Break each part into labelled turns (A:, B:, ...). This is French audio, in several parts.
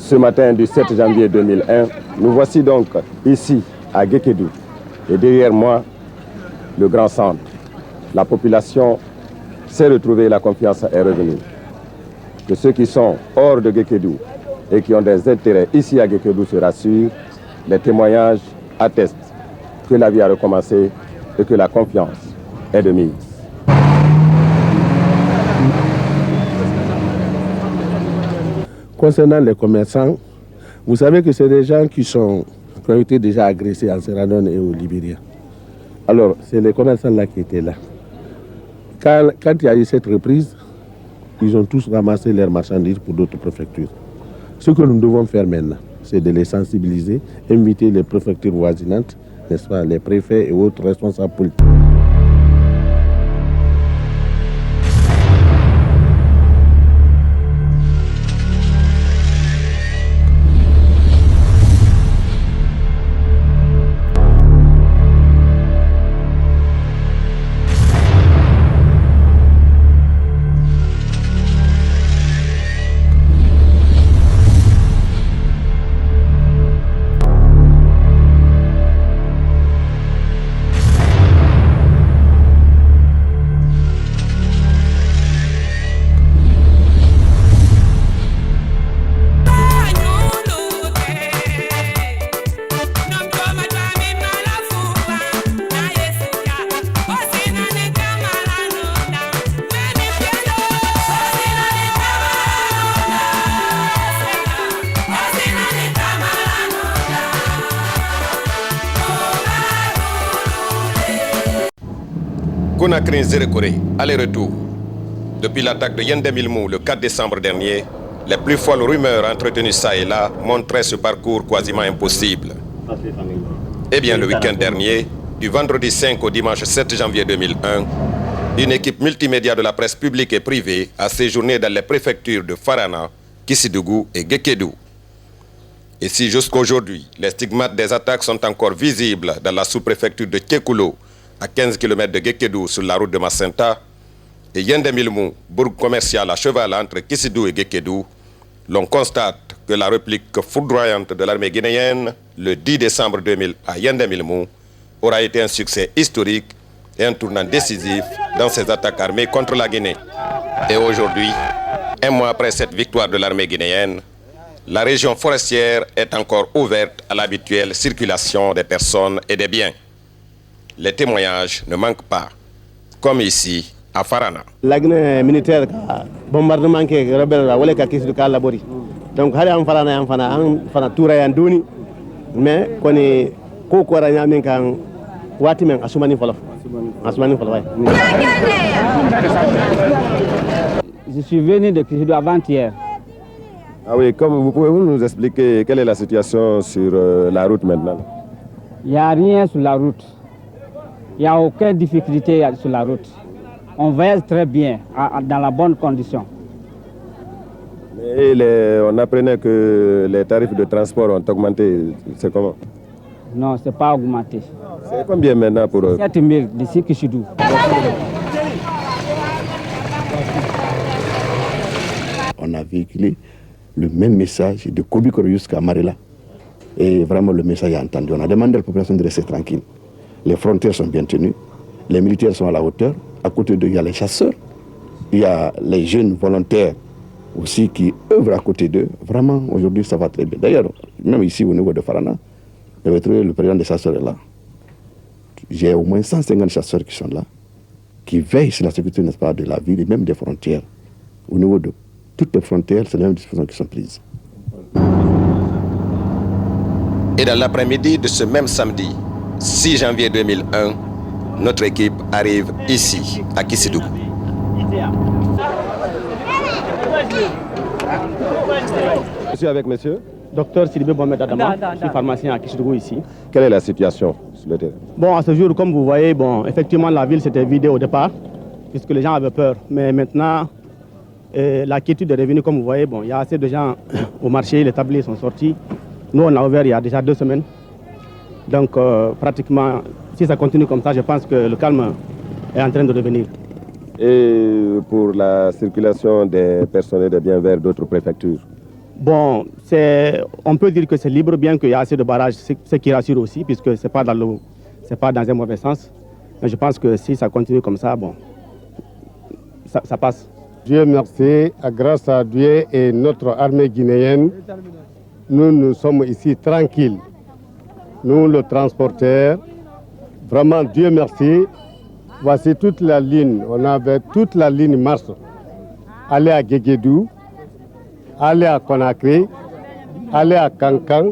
A: ce matin du 7 janvier 2001, nous voici donc ici à Guékédou. Et derrière moi, le grand centre. La population s'est retrouvée, la confiance est revenue. Que ceux qui sont hors de Guékédou et qui ont des intérêts ici à Guékédou se rassurent, les témoignages attestent que la vie a recommencé et que la confiance est de mise.
B: Concernant les commerçants, vous savez que c'est des gens qui ont été déjà agressés en Sierra Leone et au Libéria. Alors, c'est les commerçants là qui étaient là. Quand il y a eu cette reprise, ils ont tous ramassé leurs marchandises pour d'autres préfectures. Ce que nous devons faire maintenant, c'est de les sensibiliser, inviter les préfectures voisinantes, n'est-ce pas, les préfets et autres responsables politiques.
C: Conakry Zérékoré, aller-retour. Depuis l'attaque de Yendemilmou le 4 décembre dernier, les plus folles rumeurs entretenues ça et là montraient ce parcours quasiment impossible. Eh bien, le week-end dernier, du vendredi 5 au dimanche 7 janvier 2001, une équipe multimédia de la presse publique et privée a séjourné dans les préfectures de Farana, Kissidougou et Guékédou. Et si jusqu'aujourd'hui, les stigmates des attaques sont encore visibles dans la sous-préfecture de Kékoulo, à 15 km de Guékédou sur la route de Macenta, et Yendemilmou, bourg commercial à cheval entre Kissidou et Guékédou, l'on constate que la réplique foudroyante de l'armée guinéenne, le 10 décembre 2000 à Yendemilmou, aura été un succès historique et un tournant décisif dans ces attaques armées contre la Guinée. Et aujourd'hui, un mois après cette victoire de l'armée guinéenne, la région forestière est encore ouverte à l'habituelle circulation des personnes et des biens. Les témoignages ne manquent pas, comme ici à Farana.
D: La Guinée militaire bombardement qui rebelle la wala ka kisu ka labori. Donc hali am fana toura yan doni mais koni ko ko ra nyamin kan wati men asumani folof.
E: Je suis venu de Kissidou avant-hier.
A: Ah oui, comme vous pouvez nous expliquer quelle est la situation sur la route maintenant?
E: Il n'y a rien sur la route. Il n'y a aucune difficulté sur la route. On voyage très bien, dans la bonne condition.
A: Mais on apprenait que les tarifs de transport ont augmenté. C'est comment?
E: Non, ce n'est pas augmenté.
A: C'est combien maintenant pour eux?
E: 7 000 d'ici Kissidou.
B: On a véhiculé le même message de Kobikoro jusqu'à Marela. Et vraiment, le message est entendu. On a demandé à la population de rester tranquille. Les frontières sont bien tenues, les militaires sont à la hauteur. À côté d'eux, il y a les chasseurs, il y a les jeunes volontaires aussi qui œuvrent à côté d'eux. Vraiment, aujourd'hui, ça va très bien. D'ailleurs, même ici, au niveau de Farana, le président des chasseurs est là. J'ai au moins 150 chasseurs qui sont là, qui veillent sur la sécurité, n'est-ce pas, de la ville et même des frontières. Au niveau de toutes les frontières, c'est les mêmes dispositions qui sont prises.
C: Et dans l'après-midi de ce même samedi, 6 janvier 2001, notre équipe arrive ici, à Kissidou.
A: Je suis avec monsieur
D: Docteur Sidibé Mohamed Adama, je suis pharmacien à Kissidou ici.
A: Quelle est la situation sur le terrain?
D: Bon, à ce jour, comme vous voyez, bon, effectivement, la ville s'était vidée au départ, puisque les gens avaient peur. Mais maintenant, la quiétude est revenue, comme vous voyez. Bon, il y a assez de gens au marché, les tabliers sont sortis. Nous, on a ouvert il y a déjà 2 semaines. Donc, pratiquement, si ça continue comme ça, je pense que le calme est en train de revenir.
A: Et pour la circulation des personnes et des biens vers d'autres préfectures?
D: Bon, on peut dire que c'est libre, bien qu'il y a assez de barrages, ce qui rassure aussi, puisque ce n'est pas dans un mauvais sens. Mais je pense que si ça continue comme ça, bon, ça passe.
F: Dieu merci, grâce à Dieu et notre armée guinéenne, nous sommes ici tranquilles. Nous, le transporteur, vraiment Dieu merci. Voici toute la ligne, on avait toute la ligne marche. Aller à Guéguédou, aller à Conakry, aller à Kankan,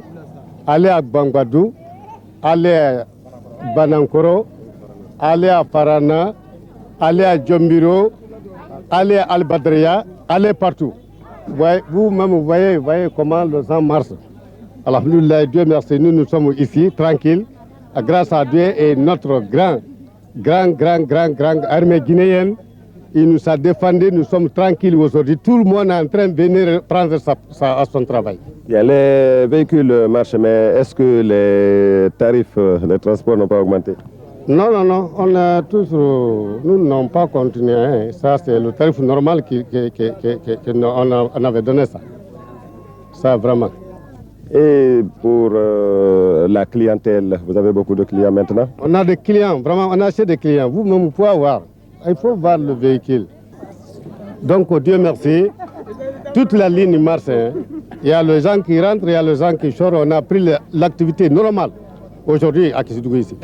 F: aller à Bangwadou, aller à Banankoro, aller à Parana, aller à Djombiro, aller à Al-Badria, aller partout. Vous-même, vous voyez comment le sang marche. Alhamdoulilah, Dieu merci, nous sommes ici, tranquilles, grâce à Dieu et notre grand armée guinéenne. Il nous a défendus, nous sommes tranquilles aujourd'hui. Tout le monde est en train de venir prendre son travail.
A: Il y a les véhicules marchent, mais est-ce que les tarifs de transport n'ont pas augmenté?
F: Non, on a toujours, nous n'avons pas continué. Hein. Ça, c'est le tarif normal qu'on avait donné ça. Ça, vraiment.
A: Et pour la clientèle, vous avez beaucoup de clients maintenant?
F: On a des clients, vraiment, on a assez de clients. Vous-même, vous pouvez voir. Il faut voir le véhicule. Donc, Dieu merci, toute la ligne marche. Hein. Il y a les gens qui rentrent, il y a les gens qui sortent. On a pris l'activité normale aujourd'hui à Kissidougou ici.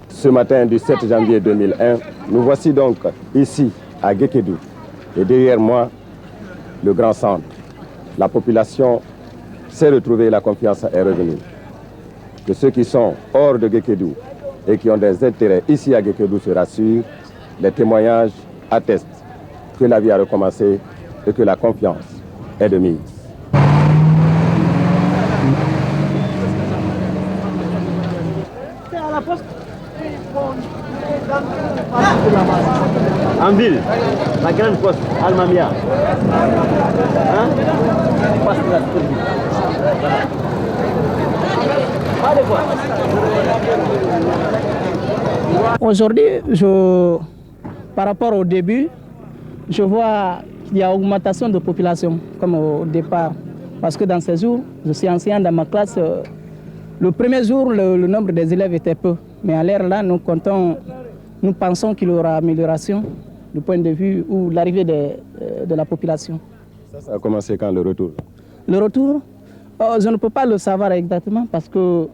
A: Ce matin du 7 janvier 2001, nous voici donc ici à Guékédou. Et derrière moi, le grand centre. La population s'est retrouvée, la confiance est revenue. Que ceux qui sont hors de Guékédou et qui ont des intérêts ici à Guékédou se rassurent, les témoignages attestent que la vie a recommencé et que la confiance est de mise.
G: En ville, la grande poste, Almamia. Hein?
H: Aujourd'hui, par rapport au début, je vois qu'il y a augmentation de population, comme au départ. Parce que dans ces jours, je suis enseignant dans ma classe. Le premier jour, le nombre des élèves était peu. Mais à l'heure là, nous pensons qu'il y aura amélioration du point de vue où l'arrivée de la population.
A: Ça a commencé quand, le retour?
H: Le retour, je ne peux pas le savoir exactement parce que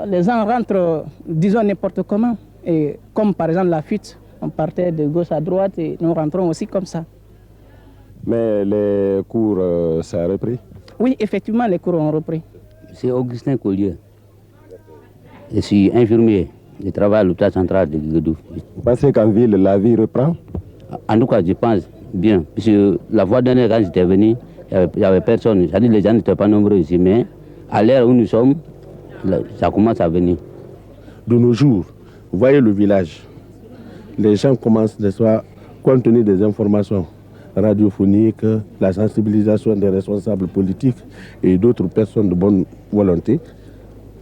H: les gens rentrent, disons, n'importe comment. Et comme par exemple la fuite, on partait de gauche à droite et nous rentrons aussi comme ça.
A: Mais les cours, ça a repris?
H: Oui, effectivement, les cours ont repris.
I: C'est Augustin Collier. Je suis infirmier. Je travaille à l'hôpital central de Guéguédou.
A: Vous pensez qu'en ville, la vie reprend?
I: En tout cas, je pense bien. Puisque la fois dernière, quand j'étais venu, il n'y avait personne. C'est-à-dire que les gens n'étaient pas nombreux ici. Mais à l'heure où nous sommes, ça commence à venir.
B: De nos jours, vous voyez le village. Les gens commencent, compte tenu des informations radiophoniques, la sensibilisation des responsables politiques et d'autres personnes de bonne volonté,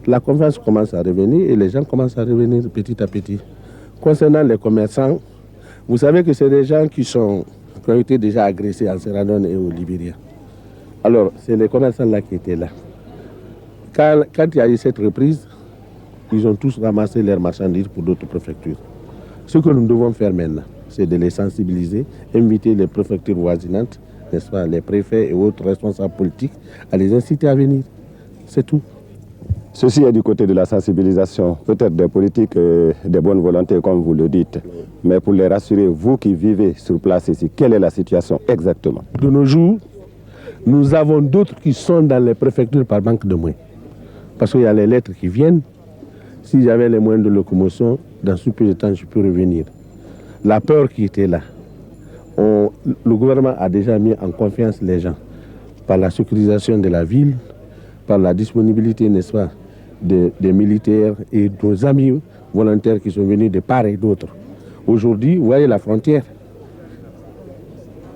B: la confiance commence à revenir et les gens commencent à revenir petit à petit. Concernant les commerçants, vous savez que c'est des gens qui ont été déjà agressés en Sierra Leone et au Libéria. Alors, c'est les commerçants là qui étaient là. Quand il y a eu cette reprise, ils ont tous ramassé leurs marchandises pour d'autres préfectures. Ce que nous devons faire maintenant, c'est de les sensibiliser, inviter les préfectures voisinantes, n'est-ce pas, les préfets et autres responsables politiques, à les inciter à venir. C'est tout.
A: Ceci est du côté de la sensibilisation, peut-être des politiques et des bonnes volontés, comme vous le dites. Mais pour les rassurer, vous qui vivez sur place ici, quelle est la situation exactement?
B: De nos jours, nous avons d'autres qui sont dans les préfectures par manque de moyens. Parce qu'il y a les lettres qui viennent. Si j'avais les moyens de locomotion, dans ce peu de temps, je peux revenir. La peur qui était là, le gouvernement a déjà mis en confiance les gens par la sécurisation de la ville, par la disponibilité, n'est-ce pas, des militaires et nos amis volontaires qui sont venus de part et d'autre. Aujourd'hui, vous voyez la frontière.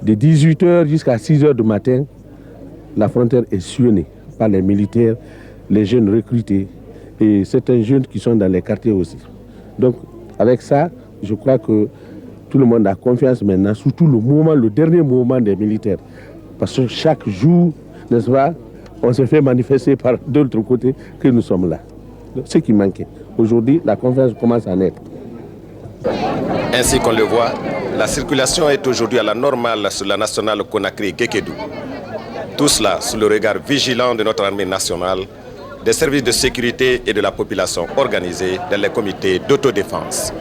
B: De 18h jusqu'à 6h du matin, la frontière est sillonnée par les militaires, les jeunes recrutés et certains jeunes qui sont dans les quartiers aussi.
J: Donc, avec ça, je crois que tout le monde a confiance maintenant, surtout le dernier mouvement des militaires. Parce que chaque jour, n'est-ce pas, on se fait manifester par d'autres côtés que nous sommes là. Ce qui manquait. Aujourd'hui, la confiance commence à naître.
C: Ainsi qu'on le voit, la circulation est aujourd'hui à la normale sur la nationale Conakry-Guékédou. Tout cela sous le regard vigilant de notre armée nationale, des services de sécurité et de la population organisée dans les comités d'autodéfense.